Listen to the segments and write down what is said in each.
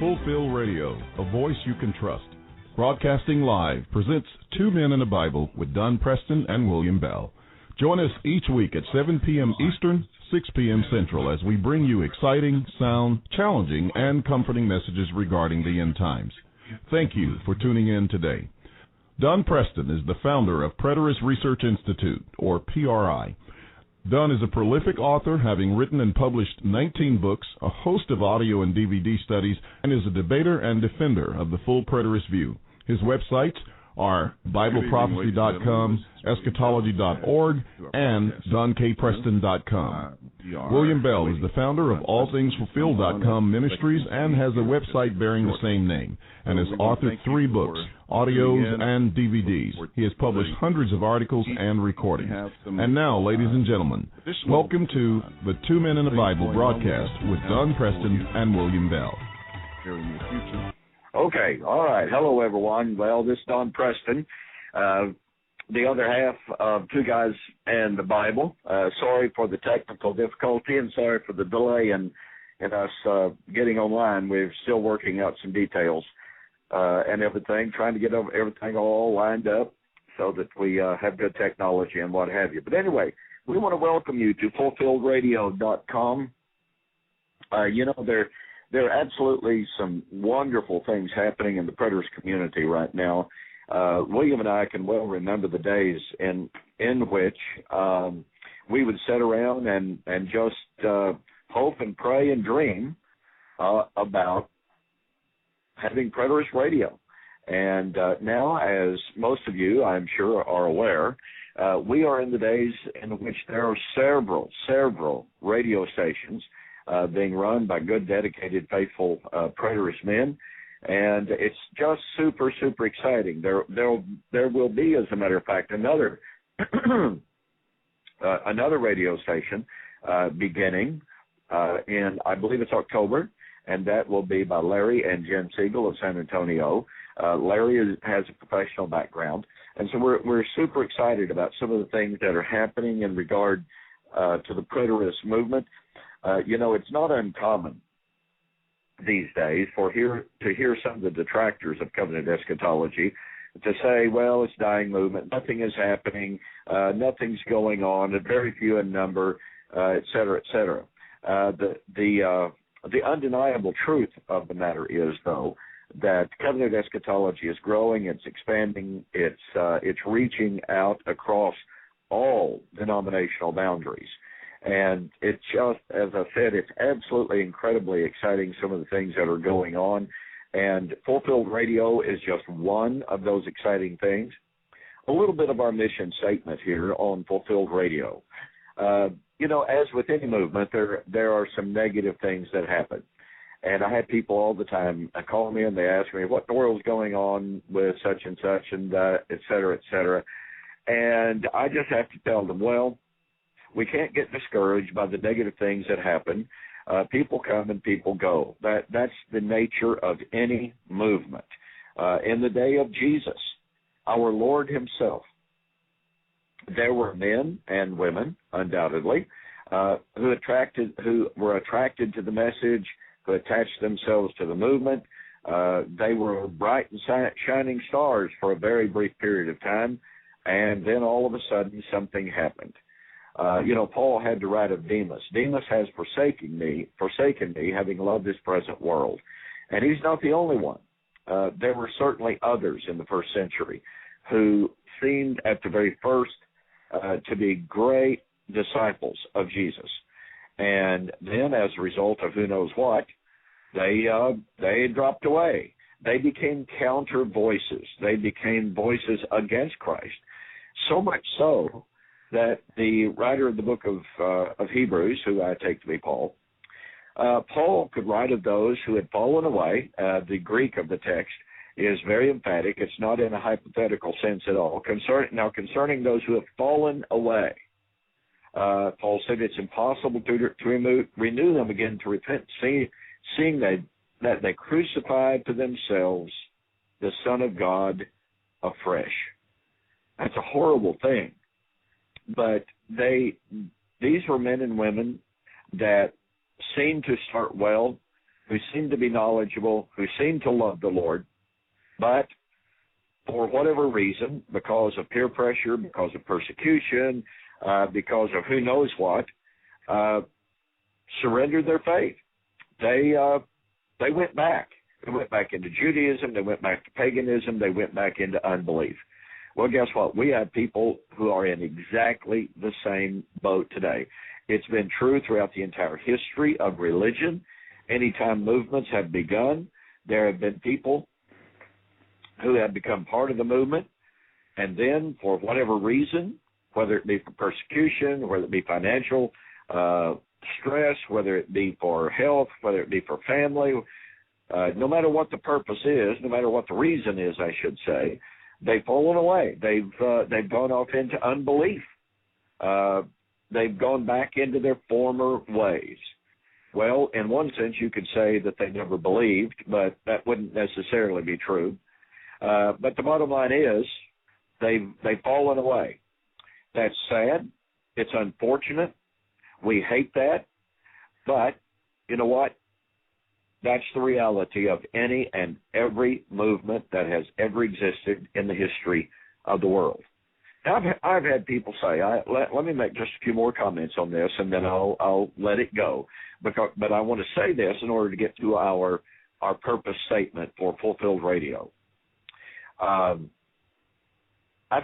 Fulfill Radio, a voice you can trust. Broadcasting live presents Two Men and a Bible with Don Preston and William Bell. Join us each week at 7 p.m. Eastern, 6 p.m. Central as we bring you exciting, sound, challenging, and comforting messages regarding the end times. Thank you for tuning in today. Don Preston is the founder of Preterism Research Institute, or PRI. Don is a prolific author, having written and published 19 books, a host of audio and DVD studies, and is a debater and defender of the full preterist view. His websites are BibleProphecy.com, eschatology.org, and DonKPreston.com. William Bell is the founder of AllThingsFulfilled.com Ministries and has a website bearing the same name, and has authored 3 books, audios, and DVDs. He has published hundreds of articles and recordings. And now, ladies and gentlemen, welcome to the Two Men in the Bible broadcast with Don Preston and William Bell. Okay, all right. Hello, everyone. Well, this is Don Preston, the other half of Two Guys and the Bible. Sorry for the technical difficulty and sorry for the delay in us getting online. We're still working out some details and everything, trying to get everything all lined up so that we have good technology and what have you. But anyway, we want to welcome you to fulfillradio.com. There are absolutely some wonderful things happening in the preterist community right now. William and I can well remember the days in which we would sit around and just hope and pray and dream about having preterist radio. And now, as most of you, I'm sure, are aware, we are in the days in which there are several radio stations being run by good, dedicated, faithful preterist men, and it's just super exciting. There will be, as a matter of fact, another radio station beginning in, I believe it's October, and that will be by Larry and Jen Siegel of San Antonio. Larry has a professional background, and so we're super excited about some of the things that are happening in regard to the preterist movement. It's not uncommon these days to hear some of the detractors of covenant eschatology to say, well, it's dying movement, nothing is happening, nothing's going on, very few in number, et cetera, et cetera. The undeniable truth of the matter is, though, that covenant eschatology is growing, it's expanding, it's reaching out across all denominational boundaries. And it's just, as I said, it's absolutely incredibly exciting, some of the things that are going on. And Fulfilled Radio is just one of those exciting things. A little bit of our mission statement here on Fulfilled Radio. As with any movement, there are some negative things that happen. And I have people all the time call me and they ask me, what in the world's going on with such and such and et cetera, et cetera. And I just have to tell them, well, we can't get discouraged by the negative things that happen. People come and people go. That's the nature of any movement. In the day of Jesus, our Lord himself, there were men and women, undoubtedly, who were attracted to the message, who attached themselves to the movement. They were bright and shining stars for a very brief period of time, and then all of a sudden something happened. Paul had to write of Demas. Demas has forsaken me, having loved this present world. And he's not the only one. There were certainly others in the first century who seemed at the very first to be great disciples of Jesus. And then as a result of who knows what, they dropped away. They became counter voices. They became voices against Christ. So much so that the writer of the book of Hebrews, who I take to be Paul, Paul could write of those who had fallen away. The Greek of the text is very emphatic. It's not in a hypothetical sense at all. Concerning those who have fallen away, Paul said it's impossible to renew them again to repent, seeing that they crucified to themselves the Son of God afresh. That's a horrible thing. But these were men and women that seemed to start well, who seem to be knowledgeable, who seem to love the Lord, but for whatever reason, because of peer pressure, because of persecution, because of who knows what, surrendered their faith. They went back. They went back into Judaism. They went back to paganism. They went back into unbelief. Well, guess what? We have people who are in exactly the same boat today. It's been true throughout the entire history of religion. Anytime movements have begun, there have been people who have become part of the movement, and then for whatever reason, whether it be for persecution, whether it be financial stress, whether it be for health, whether it be for family, no matter what the purpose is, no matter what the reason is, I should say, they've fallen away. They've gone off into unbelief. They've gone back into their former ways. Well, in one sense, you could say that they never believed, but that wouldn't necessarily be true. But the bottom line is they've fallen away. That's sad. It's unfortunate. We hate that. But you know what? That's the reality of any and every movement that has ever existed in the history of the world. Now, I've had people say, let me make just a few more comments on this, and then I'll let it go. But I want to say this in order to get to our purpose statement for Fulfilled Radio. I've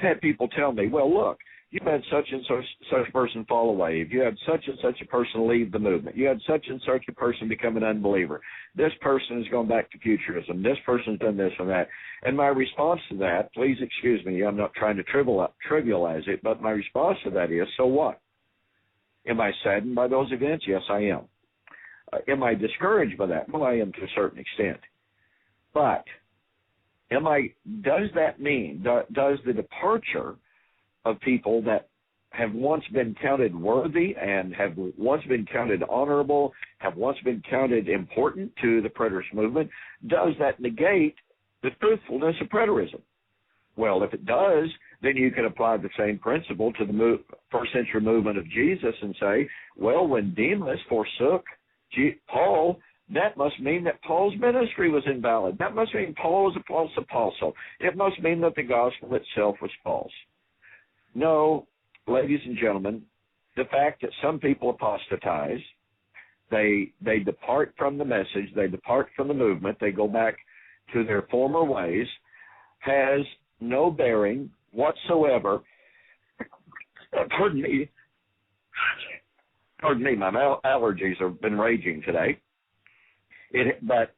had people tell me, well, look, you've had such and such person fall away. You had such and such a person leave the movement. You had such and such a person become an unbeliever. This person has gone back to futurism. This person's done this and that. And my response to that, please excuse me, I'm not trying to trivialize it, but my response to that is, so what? Am I saddened by those events? Yes, I am. Am I discouraged by that? Well, I am to a certain extent. But does that mean, does the departure of people that have once been counted worthy and have once been counted honorable, have once been counted important to the preterist movement, does that negate the truthfulness of preterism? Well, if it does, then you can apply the same principle to the first century movement of Jesus and say, well, when Demas forsook Paul, that must mean that Paul's ministry was invalid. That must mean Paul was a false apostle. It must mean that the gospel itself was false. No, ladies and gentlemen, the fact that some people apostatize, they depart from the message, they depart from the movement, they go back to their former ways, has no bearing whatsoever. Pardon me, my allergies have been raging today. But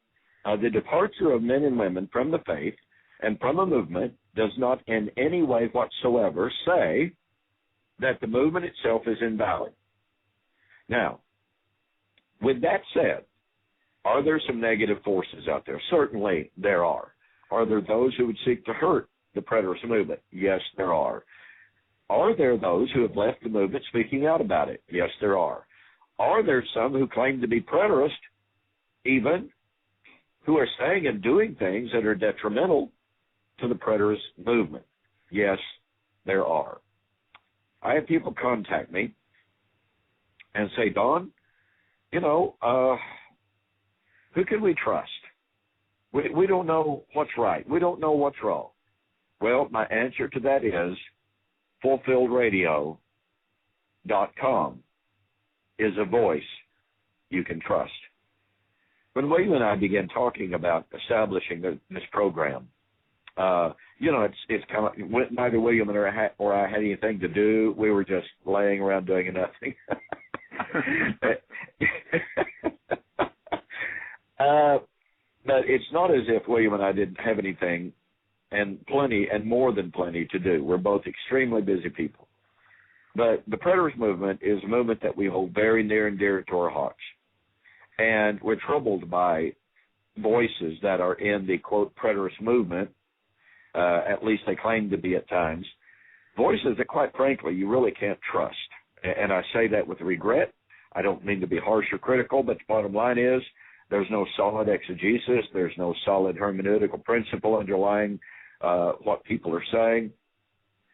the departure of men and women from the faith and from a movement does not in any way whatsoever say that the movement itself is invalid. Now, with that said, are there some negative forces out there? Certainly there are. Are there those who would seek to hurt the preterist movement? Yes, there are. Are there those who have left the movement speaking out about it? Yes, there are. Are there some who claim to be preterist, even, who are saying and doing things that are detrimental to the preterist movement? Yes, there are. I have people contact me and say, Don, who can we trust? We don't know what's right. We don't know what's wrong. Well, my answer to that is fulfilldradio.com is a voice you can trust. When William and I began talking about establishing this program, it's kind of neither William or I had anything to do. We were just laying around doing nothing. But it's not as if William and I didn't have anything and plenty and more than plenty to do. We're both extremely busy people. But the preterist movement is a movement that we hold very near and dear to our hearts. And we're troubled by voices that are in the, quote, preterist movement, at least they claim to be at times, voices that, quite frankly, you really can't trust. And I say that with regret. I don't mean to be harsh or critical, but the bottom line is there's no solid exegesis. There's no solid hermeneutical principle underlying what people are saying.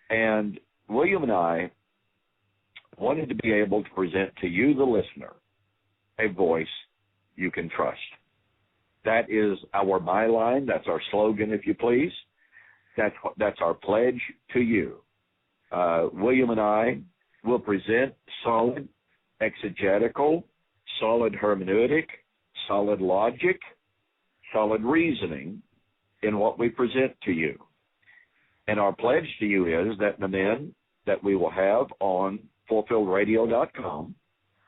And William and I wanted to be able to present to you, the listener, a voice you can trust. That is our byline. That's our slogan, if you please. That's our pledge to you. William and I will present solid exegetical, solid hermeneutic, solid logic, solid reasoning in what we present to you. And our pledge to you is that the men that we will have on fulfilledradio.com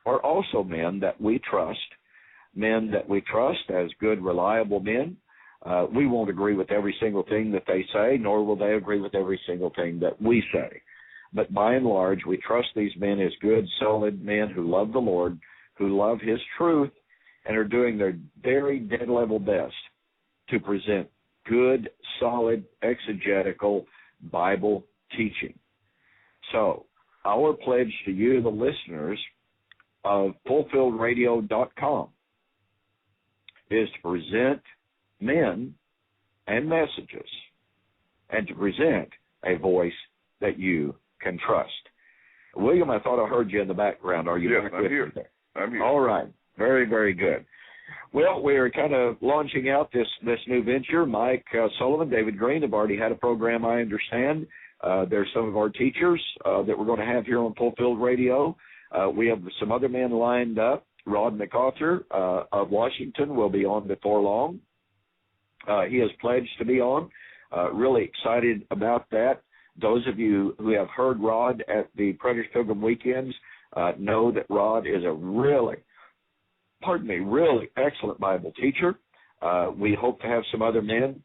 are also men that we trust as good, reliable men. We won't agree with every single thing that they say, nor will they agree with every single thing that we say. But by and large, we trust these men as good, solid men who love the Lord, who love His truth, and are doing their very dead-level best to present good, solid, exegetical Bible teaching. So, our pledge to you, the listeners of fulfilledradio.com, is to present men and messages, and to present a voice that you can trust. William, I thought I heard you in the background. Are you back with me there? I'm here. All right. Very, very good. Well, we're kind of launching out this new venture. Mike Sullivan, David Green have already had a program, I understand. There's some of our teachers that we're going to have here on Fulfilled Radio. We have some other men lined up. Rod MacArthur of Washington will be on before long. He has pledged to be on. Really excited about that. Those of you who have heard Rod at the Predators Pilgrim Weekends know that Rod is a really excellent Bible teacher. We hope to have some other men,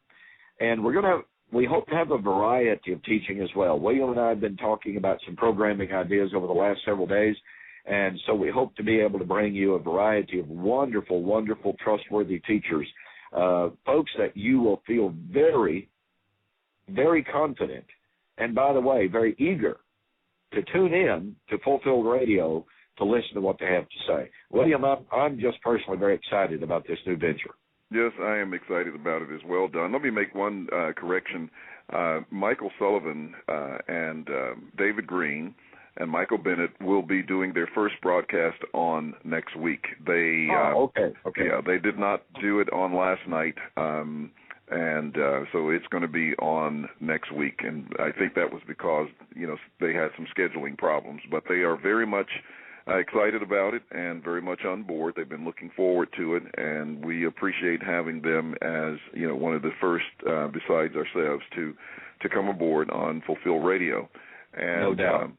and we hope to have a variety of teaching as well. William and I have been talking about some programming ideas over the last several days, and so we hope to be able to bring you a variety of wonderful, wonderful, trustworthy teachers, folks that you will feel very, very confident, and by the way, very eager to tune in to Fulfilled Radio to listen to what they have to say. William, I'm just personally very excited about this new venture. Yes, I am excited about it as well, Don. Let me make one correction. Michael Sullivan and David Green and Michael Bennett will be doing their first broadcast on next week. They okay. Yeah, they did not do it on last night, and so it's going to be on next week. And I think that was because they had some scheduling problems, but they are very much excited about it and very much on board. They've been looking forward to it, and we appreciate having them as one of the first, besides ourselves, to come aboard on Fulfill Radio. And, no doubt.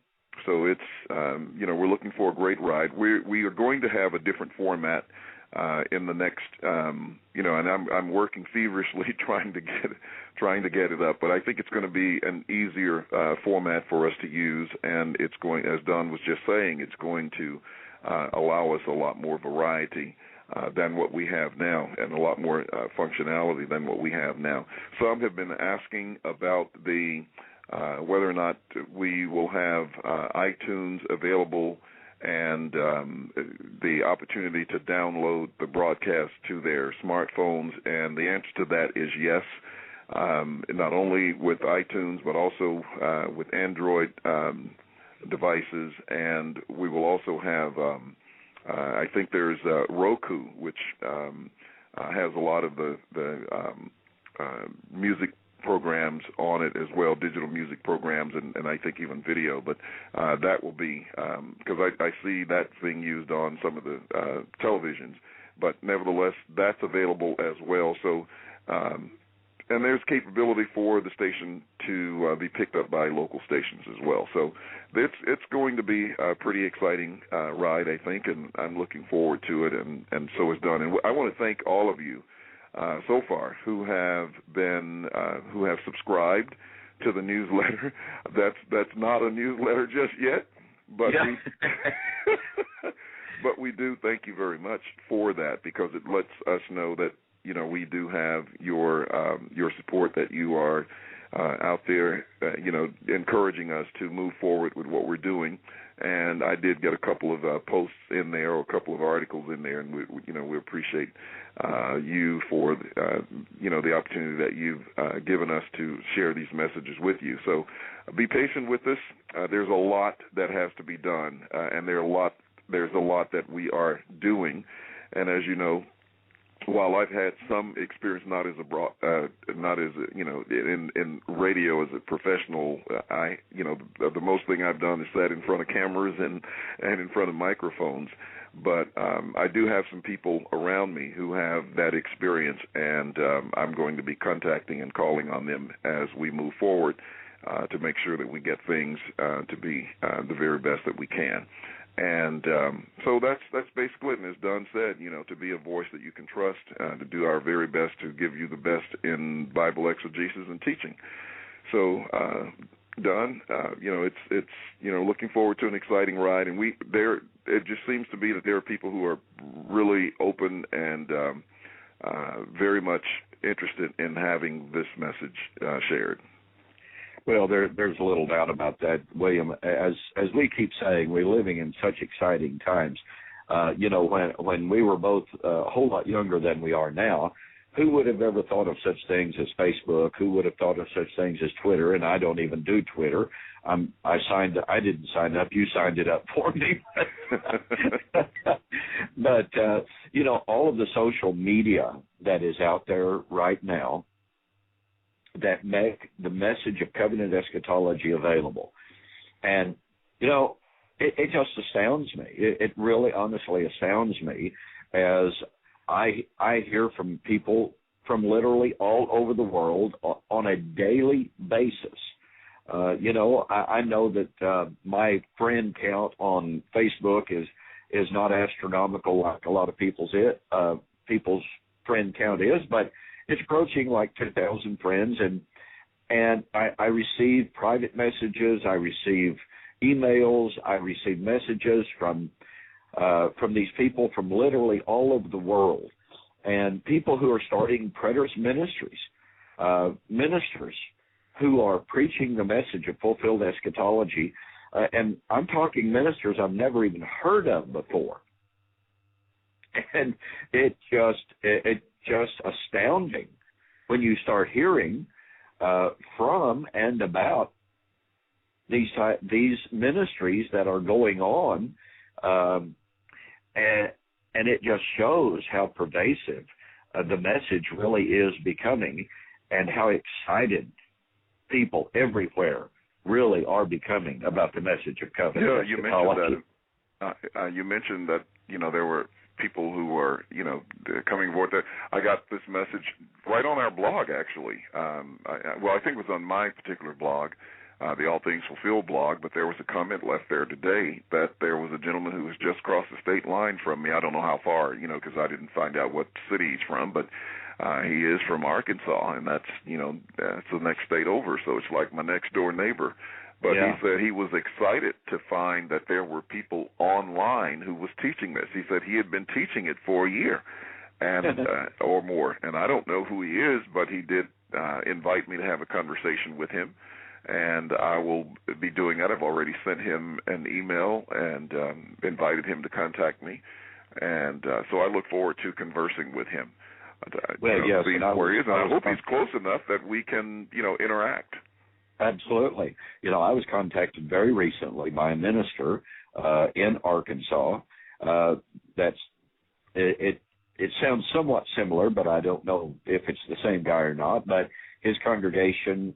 So it's we're looking for a great ride. We are going to have a different format in the next and I'm working feverishly trying to get it up, but I think it's going to be an easier format for us to use, and it's going, as Don was just saying, it's going to allow us a lot more variety than what we have now, and a lot more functionality than what we have now. Some have been asking about the whether or not we will have iTunes available and the opportunity to download the broadcast to their smartphones, and the answer to that is yes, not only with iTunes but also with Android devices, and we will also have, I think there's Roku, which has a lot of the music programs on it as well, digital music programs, and I think even video. But that will be, because I see that being used on some of the televisions. But nevertheless, that's available as well. So, and there's capability for the station to be picked up by local stations as well. So it's going to be a pretty exciting ride, I think, and I'm looking forward to it, and so is Don. And I want to thank all of you so far who have subscribed to the newsletter. That's not a newsletter just yet, but but we do thank you very much for that, because it lets us know that we do have your support, that you are out there encouraging us to move forward with what we're doing. And I did get a couple of posts in there, or a couple of articles in there, and we appreciate you for the opportunity that you've given us to share these messages with you. So be patient with us. There's a lot that has to be done, and there's a lot that we are doing. And as you know, while I've had some experience, not as in radio as a professional, the most thing I've done is sat in front of cameras and in front of microphones. But I do have some people around me who have that experience, and I'm going to be contacting and calling on them as we move forward to make sure that we get things to be the very best that we can. And so that's basically it. And as Don said, to be a voice that you can trust, to do our very best to give you the best in Bible exegesis and teaching. So, Don, it's looking forward to an exciting ride. And it just seems to be that there are people who are really open and very much interested in having this message shared. Well, there's a little doubt about that, William. As we keep saying, we're living in such exciting times. When we were both a whole lot younger than we are now, who would have ever thought of such things as Facebook? Who would have thought of such things as Twitter? And I don't even do Twitter. I didn't sign up. You signed it up for me. But all of the social media that is out there right now that make the message of covenant eschatology available. And, it just astounds me. It really honestly astounds me as I hear from people from literally all over the world on a daily basis. I know that my friend count on Facebook is not astronomical like a lot of people's friend count is, but it's approaching like 2,000 friends, and I receive private messages, I receive emails, I receive messages from these people from literally all over the world, and people who are starting preterist ministries, ministers who are preaching the message of fulfilled eschatology, and I'm talking ministers I've never even heard of before, and it's just astounding when you start hearing from and about these ministries that are going on, and it just shows how pervasive the message really is becoming, and how excited people everywhere really are becoming about the message of covenant. Yeah, you mentioned that. You mentioned that there were people who were, coming forward. I got this message right on our blog, actually. I think it was on my particular blog, the All Things Fulfilled blog, but there was a comment left there today that there was a gentleman who was just across the state line from me. I don't know how far, because I didn't find out what city he's from, but he is from Arkansas, and that's the next state over, so it's like my next door neighbor. But yeah. He said he was excited to find that there were people online who was teaching this. He said he had been teaching it for a year and or more. And I don't know who he is, but he did invite me to have a conversation with him. And I will be doing that. I've already sent him an email and invited him to contact me. And so I look forward to conversing with him. Yes, seeing where he is. And I hope he's close enough that we can, interact. Absolutely. I was contacted very recently by a minister in Arkansas. It sounds somewhat similar, but I don't know if it's the same guy or not. But his congregation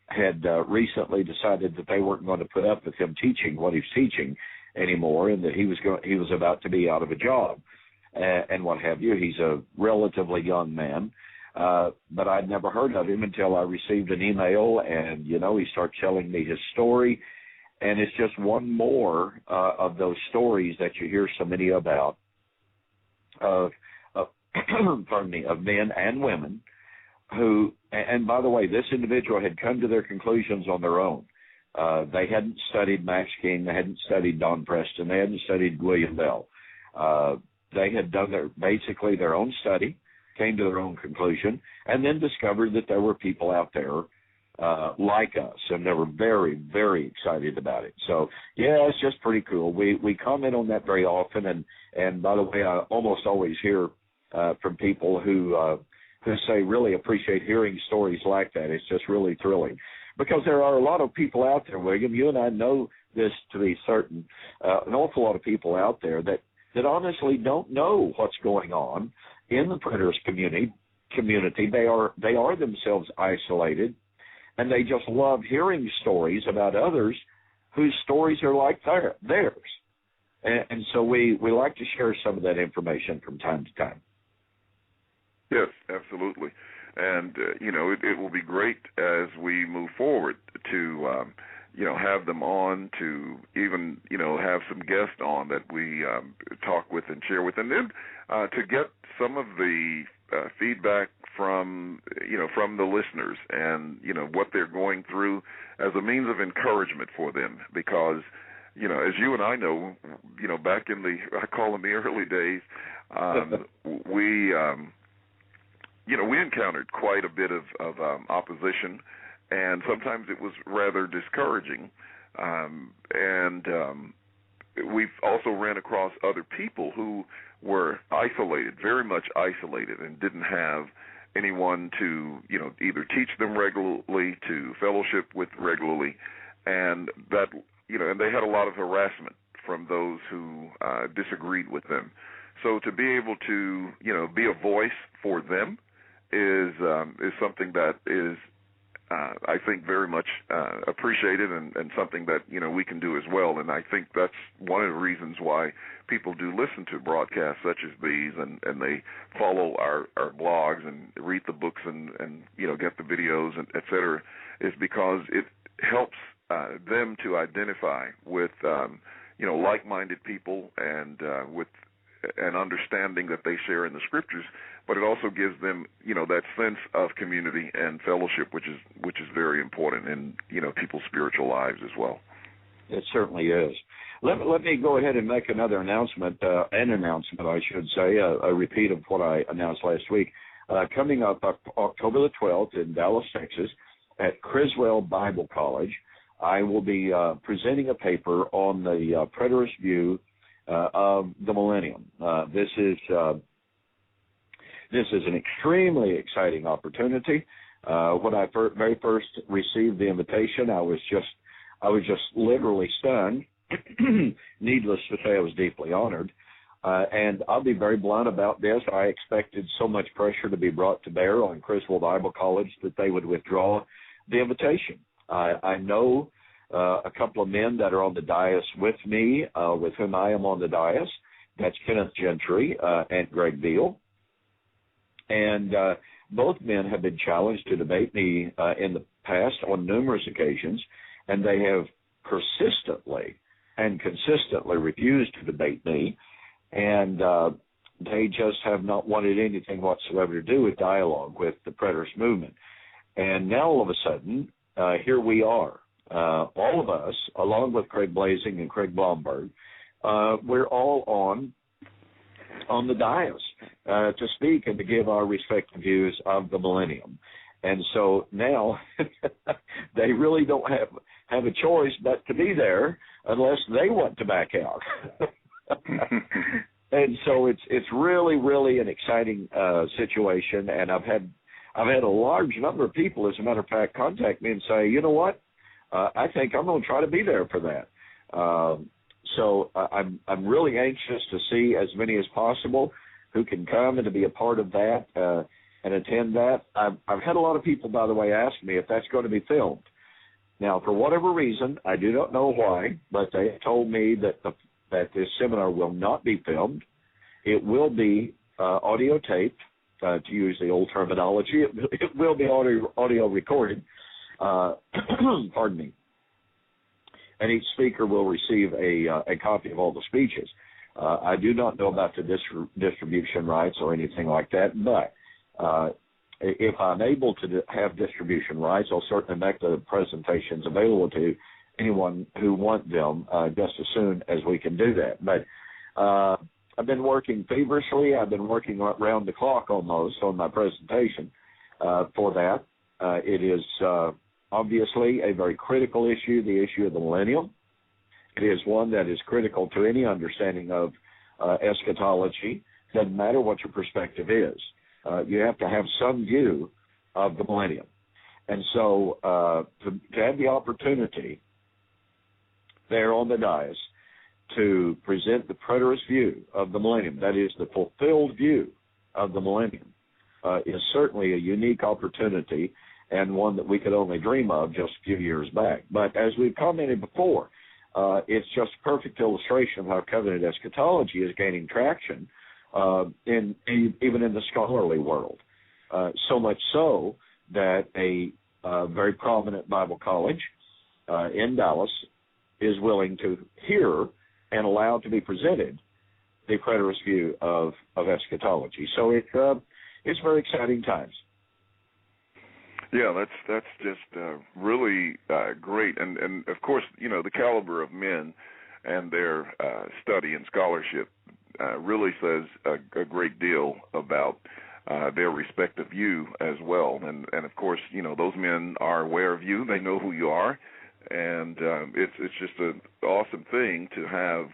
had recently decided that they weren't going to put up with him teaching what he's teaching anymore, and that he was about to be out of a job and what have you. He's a relatively young man. But I'd never heard of him until I received an email, and, he started telling me his story. And it's just one more of those stories that you hear so many about of men and women who, and by the way, this individual had come to their conclusions on their own. They hadn't studied Max King. They hadn't studied Don Preston. They hadn't studied William Bell. They had done basically their own study, came to their own conclusion, and then discovered that there were people out there like us, and they were very, very excited about it. So, yeah, it's just pretty cool. We comment on that very often, and by the way, I almost always hear from people who say really appreciate hearing stories like that. It's just really thrilling, because there are a lot of people out there, William, you and I know this to be certain, an awful lot of people out there that honestly don't know what's going on in the preterist community. They are themselves isolated, and they just love hearing stories about others whose stories are like theirs. And so we like to share some of that information from time to time. Yes, absolutely. And, it will be great as we move forward to, have them on, to even, have some guests on that we talk with and share with. And then to get some of the feedback from the listeners and, what they're going through as a means of encouragement for them. Because, as you and I know, back in I call them the early days, we encountered quite a bit of opposition, and sometimes it was rather discouraging. We've also ran across other people who were isolated, very much isolated, and didn't have anyone to, either teach them regularly, to fellowship with regularly, and that, and they had a lot of harassment from those who disagreed with them. So to be able to, be a voice for them is something that is, I think, very much appreciated and something that, we can do as well. And I think that's one of the reasons why people do listen to broadcasts such as these, and they follow our blogs and read the books and get the videos, and et cetera, is because it helps them to identify with, like-minded people and with an understanding that they share in the Scriptures, but it also gives them, that sense of community and fellowship, which is very important in, people's spiritual lives as well. It certainly is. Let me go ahead and make another announcement, I should say, a repeat of what I announced last week. Coming up October the 12th in Dallas, Texas, at Criswell Bible College, I will be presenting a paper on the preterist view of the millennium. This is an extremely exciting opportunity. When I very first received the invitation, I was just literally stunned. Needless to say, I was deeply honored. And I'll be very blunt about this. I expected so much pressure to be brought to bear on Criswell Bible College that they would withdraw the invitation. I know a couple of men that are on the dais with me, with whom I am on the dais. That's Kenneth Gentry and Greg Beal. And both men have been challenged to debate me in the past on numerous occasions, and they have persistently and consistently refused to debate me, and they just have not wanted anything whatsoever to do with dialogue with the preterist movement. And now all of a sudden, here we are. All of us, along with Craig Blasing and Craig Blomberg, we're all on the dais to speak and to give our respective views of the millennium. And so now they really don't have a choice but to be there unless they want to back out. And so it's really, really an exciting situation. And I've had a large number of people, as a matter of fact, contact me and say, you know what, I think I'm going to try to be there for that. So I'm really anxious to see as many as possible who can come and to be a part of that and attend that. I've had a lot of people, by the way, ask me if that's going to be filmed. Now, for whatever reason, I do not know why, but they have told me that this seminar will not be filmed. It will be audio taped, to use the old terminology. It will be audio recorded. Pardon me. And each speaker will receive a copy of all the speeches. I do not know about the distribution rights or anything like that, but if I'm able to have distribution rights, I'll certainly make the presentations available to anyone who want them just as soon as we can do that. But I've been working feverishly. I've been working around the clock almost on my presentation for that. It is obviously a very critical issue, the issue of the millennium. It is one that is critical to any understanding of eschatology. Doesn't matter what your perspective is. You have to have some view of the millennium. And so to have the opportunity there on the dais to present the preterist view of the millennium, that is the fulfilled view of the millennium is certainly a unique opportunity and one that we could only dream of just a few years back. But as we've commented before, it's just a perfect illustration of how covenant eschatology is gaining traction even in the scholarly world. So much so that a very prominent Bible college in Dallas is willing to hear and allow to be presented the preterist view of eschatology. So it's very exciting times. Yeah, that's just really great, and of course, the caliber of men and their study and scholarship really says a great deal about their respective view as well, and of course, those men are aware of you; they know who you are, and it's just an awesome thing to have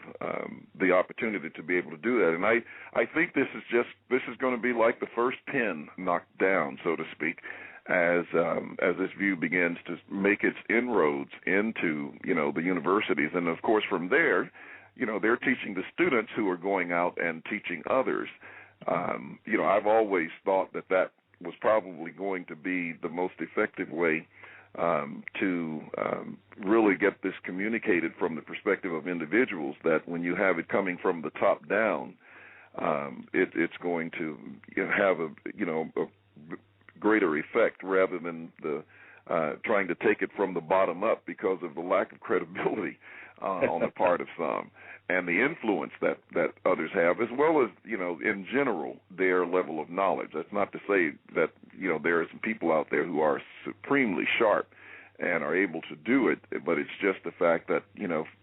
the opportunity to be able to do that. And I think this is going to be like the first pin knocked down, so to speak, as this view begins to make its inroads into the universities, and of course from there, they're teaching the students who are going out and teaching others. I've always thought that was probably going to be the most effective way to really get this communicated from the perspective of individuals, that when you have it coming from the top down, it's going to have a greater effect rather than the trying to take it from the bottom up because of the lack of credibility on the part of some, and the influence that others have, as well as in general their level of knowledge. That's not to say that there are some people out there who are supremely sharp and are able to do it, but it's just the fact that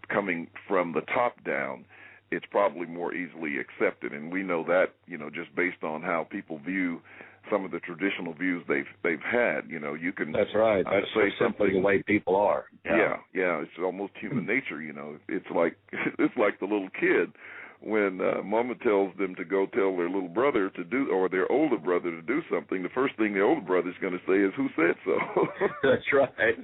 coming from the top down, it's probably more easily accepted, and we know that just based on how people view some of the traditional views they've had. You can. That's right. That's say simply the way people are. Yeah. It's almost human nature. It's like the little kid when mama tells them to go tell their little brother to do, or their older brother to do something. The first thing the older brother's going to say is, "Who said so?" That's right.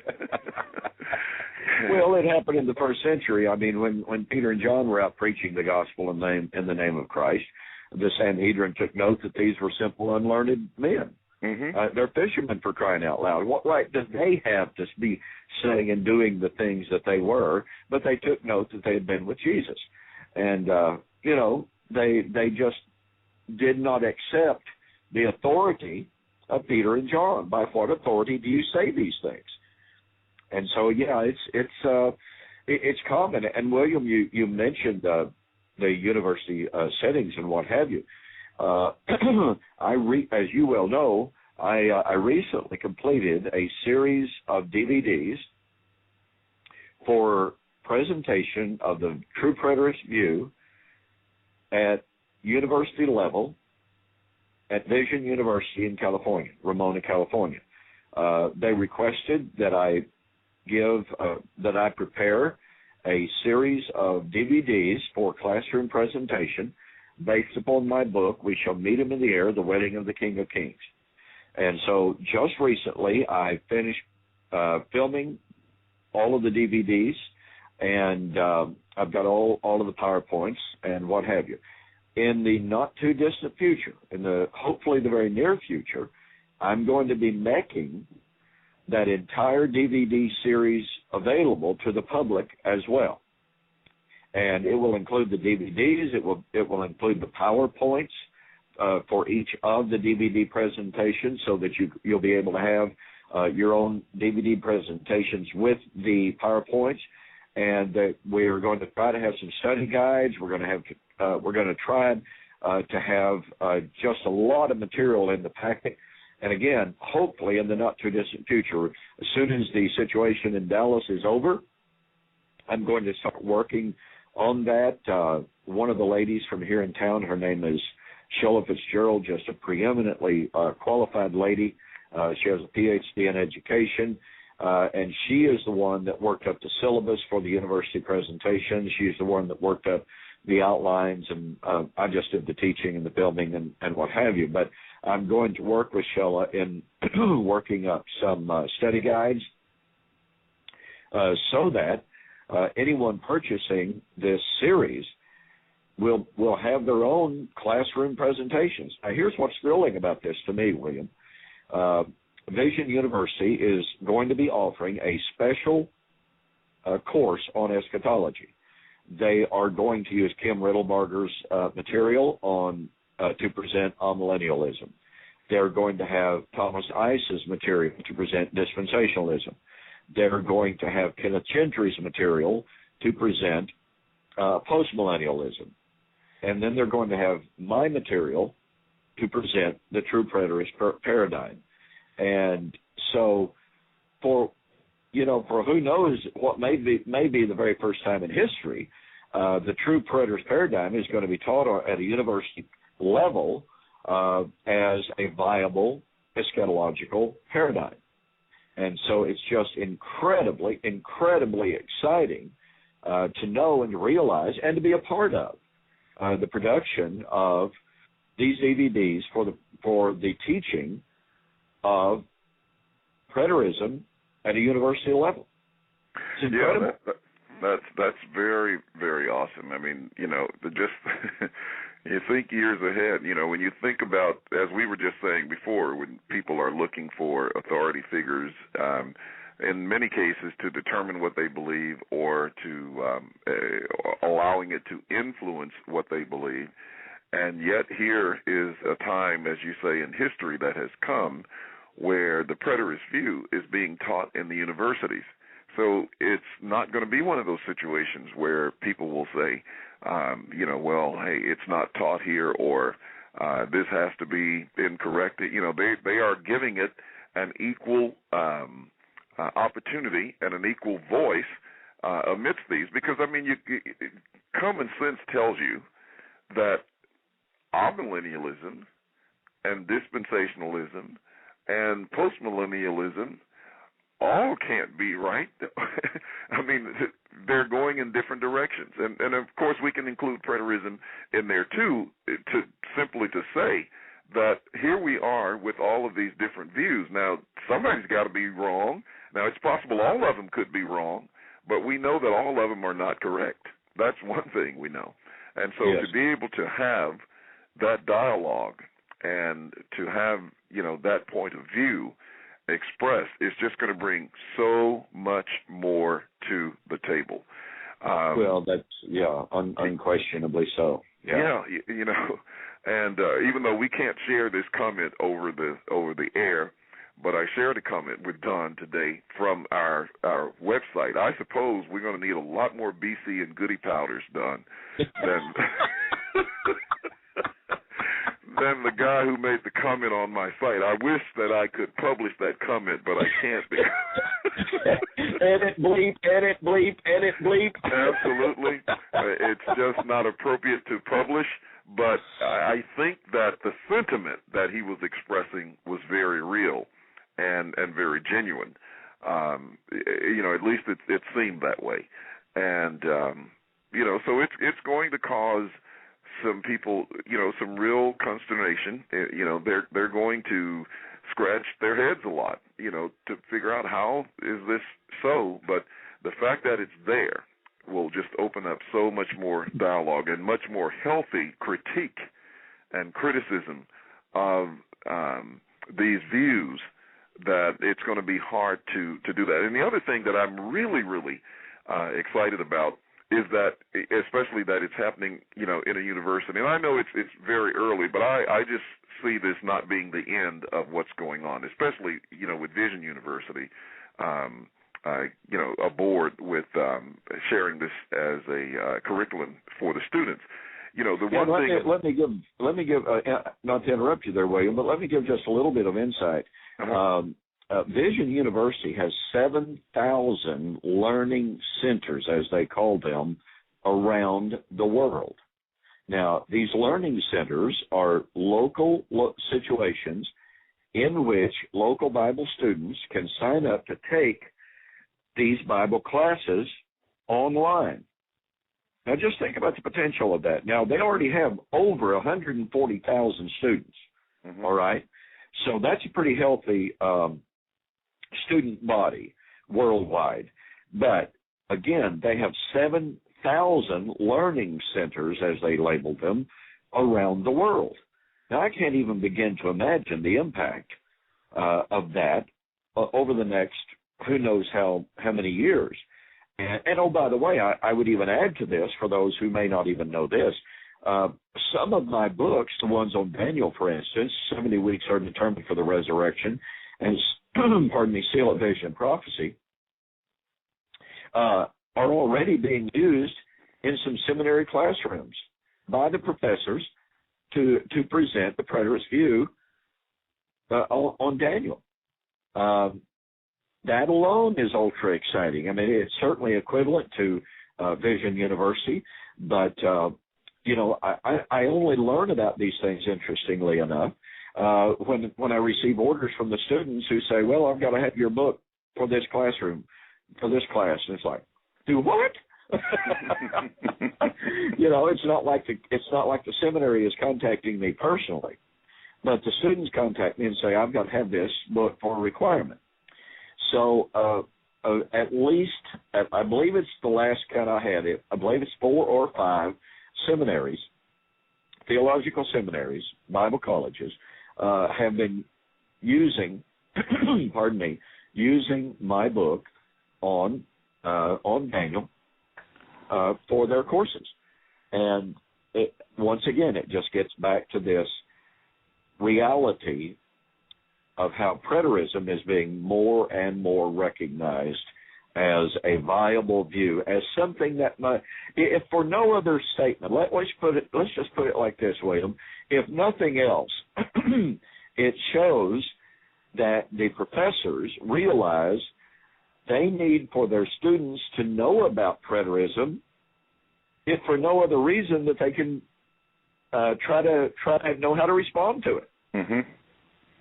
Well, it happened in the first century. I mean, when Peter and John were out preaching the gospel in the name of Christ, the Sanhedrin took note that these were simple, unlearned men. Mm-hmm. They're fishermen, for crying out loud. What right did they have to be saying and doing the things that they were? But they took note that they had been with Jesus. And, they just did not accept the authority of Peter and John. By what authority do you say these things? And so, it's common. And, William, you mentioned the university settings and what have you. As you well know, I recently completed a series of DVDs for presentation of the true preterist view at university level at Vision University in California, Ramona, California. They requested that I prepare a series of DVDs for classroom presentation based upon my book, We Shall Meet Him in the Air, The Wedding of the King of Kings. And so just recently I finished filming all of the DVDs, and I've got all of the PowerPoints and what have you. In the not-too-distant future, hopefully the very near future, I'm going to be making that entire DVD series available to the public as well. And it will include the DVDs. It will include the PowerPoints for each of the DVD presentations, so that you'll be able to have your own DVD presentations with the PowerPoints. And we are going to try to have some study guides. We're going to try to have just a lot of material in the packet. And again, hopefully in the not-too-distant future, as soon as the situation in Dallas is over, I'm going to start working on that. One of the ladies from here in town, her name is Sheila Fitzgerald, just a preeminently qualified lady. She has a Ph.D. in education, and she is the one that worked up the syllabus for the university presentation. She's the one that worked up the outlines, and I just did the teaching and the filming and what have you. But I'm going to work with Sheila in working up some study guides so that anyone purchasing this series will have their own classroom presentations. Now, here's what's thrilling about this to me, William. Vision University is going to be offering a special course on eschatology. They are going to use Kim Riddlebarger's material to present amillennialism. They're going to have Thomas Ice's material to present dispensationalism. They're going to have Kenneth Gentry's material to present postmillennialism. And then they're going to have my material to present the true preterist paradigm. And so for who knows what may be the very first time in history, the true preterist paradigm is going to be taught at a university level as a viable eschatological paradigm. And so it's just incredibly, incredibly exciting to know and to realize and to be a part of the production of these DVDs for the teaching of preterism at a university level. It's incredible. Yeah, that's very, very awesome. I mean, you think years ahead, when you think about, as we were just saying before, when people are looking for authority figures, in many cases to determine what they believe or to allowing it to influence what they believe. And yet here is a time, as you say, in history that has come where the preterist view is being taught in the universities. So it's not going to be one of those situations where people will say, well, hey, it's not taught here, or this has to be incorrect. They are giving it an equal opportunity and an equal voice amidst these, because, common sense tells you that amillennialism and dispensationalism and postmillennialism all can't be right. They're going in different directions. And of course, we can include preterism in there, too, to say that here we are with all of these different views. Now, somebody's got to be wrong. Now, it's possible all of them could be wrong, but we know that all of them are not correct. That's one thing we know. And so to be able to have that dialogue and to have, that point of view expressed is just going to bring so much more to the table. Well, that's, unquestionably so. Yeah, and even though we can't share this comment over the air, but I shared a comment with Don today from our website. I suppose we're going to need a lot more BC and Goody powders, Don, than the guy who made the comment on my site. I wish that I could publish that comment, but I can't. Edit, bleep, edit, bleep, edit, bleep. Absolutely. It's just not appropriate to publish, but I think that the sentiment that he was expressing was very real and very genuine. At least it seemed that way. And, so it's going to cause some people, some real consternation. They're going to scratch their heads a lot, to figure out how is this so. But the fact that it's there will just open up so much more dialogue and much more healthy critique and criticism of these views, that it's going to be hard to do that. And the other thing that I'm really, really excited about is that, especially that it's happening, in a university. And I know it's very early, but I just see this not being the end of what's going on, especially, with Vision University, aboard with sharing this as a curriculum for the students. Let me give not to interrupt you there, William, but let me give just a little bit of insight. Vision University has 7,000 learning centers, as they call them, around the world. Now, these learning centers are local situations in which local Bible students can sign up to take these Bible classes online. Now, just think about the potential of that. Now, they already have over 140,000 students, all right? So that's a pretty healthy student body worldwide. But, again, they have 7,000 1,000 learning centers, as they labeled them, around the world. Now, I can't even begin to imagine the impact of that over the next who knows how many years. And oh, by the way, I would even add to this, for those who may not even know this, some of my books, the ones on Daniel, for instance, 70 weeks are determined for the resurrection, and, seal of vision and prophecy, are already being used in some seminary classrooms by the professors to present the preterist view on Daniel. That alone is ultra exciting. I mean, it's certainly equivalent to Vision University, but I only learn about these things, interestingly enough, when I receive orders from the students who say, "Well, I've got to have your book for this classroom, for this class," and it's like, "Do what?" It's not like the seminary is contacting me personally, but the students contact me and say, "I've got to have this book for a requirement." So at least, I believe it's the last count I had, I believe it's 4 or 5 seminaries, theological seminaries, Bible colleges, have been using, using my book on Daniel for their courses. And once again, it just gets back to this reality of how preterism is being more and more recognized as a viable view, as something that might, if for no other statement, let's just put it like this, William. If nothing else, it shows that the professors realize they need for their students to know about preterism, if for no other reason that they can try to know how to respond to it. Mm-hmm.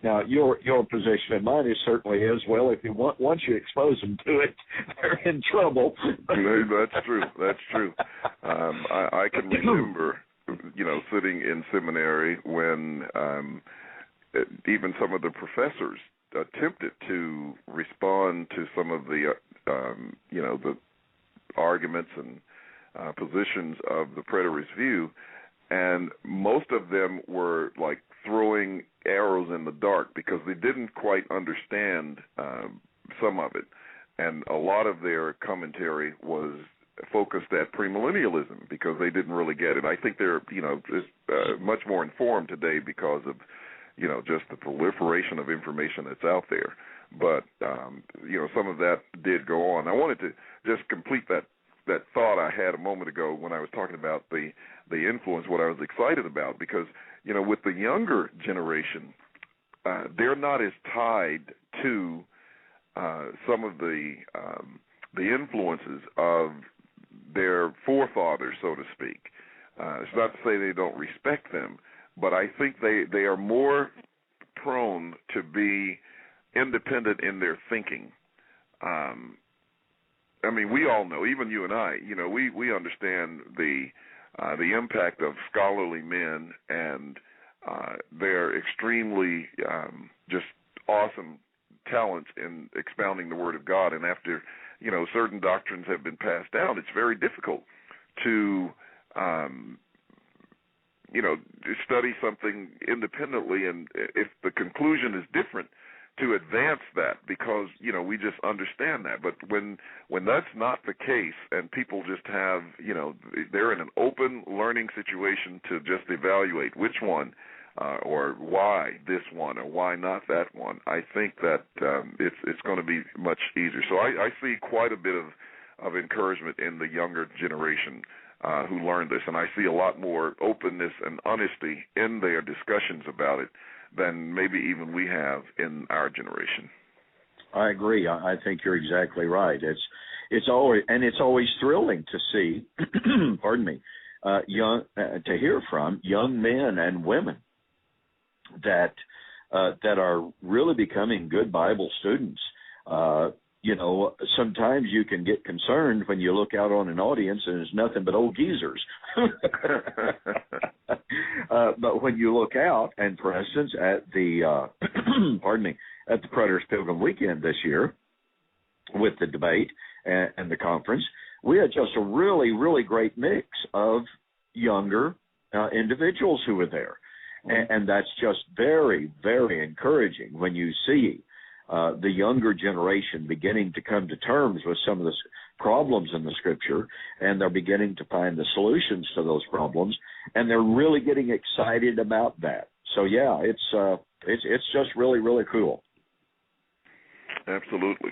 Now, your position and mine is certainly is, well, if you once you expose them to it, they're in trouble. That's true. That's true. I can remember, sitting in seminary when even some of the professors attempted to respond to some of the, the arguments and positions of the preterist view, and most of them were like throwing arrows in the dark because they didn't quite understand some of it, and a lot of their commentary was focused at premillennialism because they didn't really get it. I think they're much more informed today because of just the proliferation of information that's out there. But some of that did go on. I wanted to just complete that thought I had a moment ago when I was talking about the influence, what I was excited about, because with the younger generation, they're not as tied to some of the influences of their forefathers, so to speak. It's not to say they don't respect them, but I think they are more prone to be independent in their thinking. I mean, we all know, even you and I, we understand the impact of scholarly men and their extremely just awesome talents in expounding the Word of God. And after, certain doctrines have been passed down, it's very difficult to, study something independently, and if the conclusion is different, to advance that because, we just understand that. But when that's not the case and people just have, they're in an open learning situation to just evaluate which one or why this one or why not that one, I think that it's going to be much easier. So I see quite a bit of encouragement in the younger generation who learn this, and I see a lot more openness and honesty in their discussions about it than maybe even we have in our generation. I agree. I think you're exactly right. It's always thrilling to see, to hear from young men and women that are really becoming good Bible students. Sometimes you can get concerned when you look out on an audience and there's nothing but old geezers. But when you look out, and for instance, at the at the Preterist Pilgrim Weekend this year, with the debate and the conference, we had just a really, really great mix of younger individuals who were there. And that's just very, very encouraging when you see the younger generation beginning to come to terms with some of the problems in the Scripture, and they're beginning to find the solutions to those problems, and they're really getting excited about that. So yeah, it's just really, really cool. Absolutely.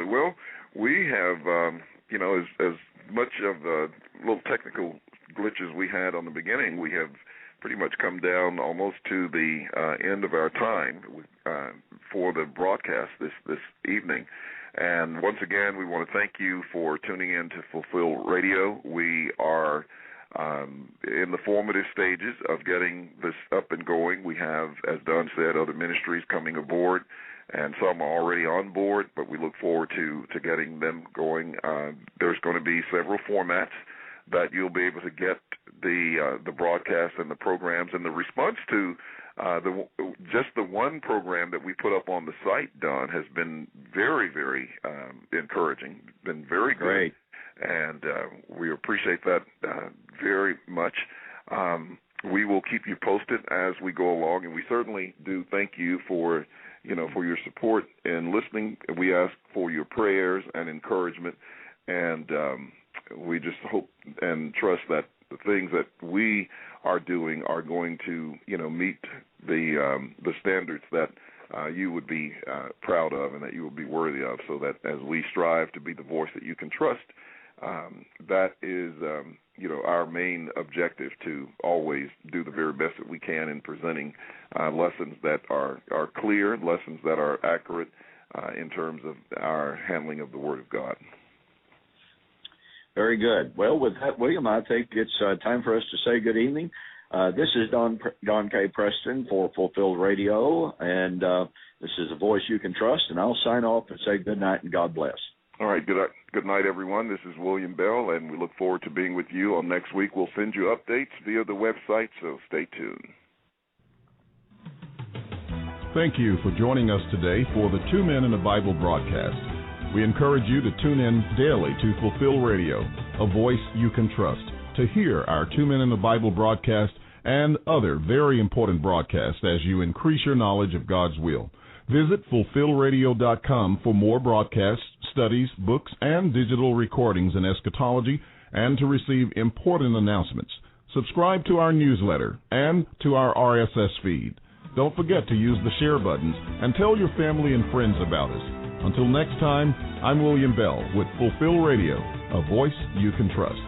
Well, we have as much of the little technical glitches we had on the beginning, we have pretty much come down almost to the end of our time for the broadcast this evening. And once again, we want to thank you for tuning in to Fulfill Radio. We are in the formative stages of getting this up and going. We have, as Don said, other ministries coming aboard, and some are already on board, but we look forward to getting them going. There's going to be several formats that you'll be able to get the broadcast and the programs, and the response to just the one program that we put up on the site, Don, has been very, very encouraging, been very good. Great. And we appreciate that very much. We will keep you posted as we go along, and we certainly do thank you for your support and listening. We ask for your prayers and encouragement, and we just hope and trust that the things that we are doing are going to, meet the standards that you would be proud of and that you would be worthy of, so that as we strive to be the voice that you can trust, that is, our main objective, to always do the very best that we can in presenting lessons that are clear, lessons that are accurate in terms of our handling of the Word of God. Very good. Well, with that, William, I think it's time for us to say good evening. This is Don K. Preston for Fulfilled Radio, and this is a voice you can trust, and I'll sign off and say good night and God bless. All right, good night, everyone. This is William Bell, and we look forward to being with you on next week. We'll send you updates via the website, so stay tuned. Thank you for joining us today for the Two Men in the Bible broadcast. We encourage you to tune in daily to Fulfill Radio, a voice you can trust, to hear our Two Men in the Bible broadcast and other very important broadcasts as you increase your knowledge of God's will. Visit fulfillradio.com for more broadcasts, studies, books, and digital recordings in eschatology, and to receive important announcements. Subscribe to our newsletter and to our RSS feed. Don't forget to use the share buttons and tell your family and friends about us. Until next time, I'm William Bell with Fulfill Radio, a voice you can trust.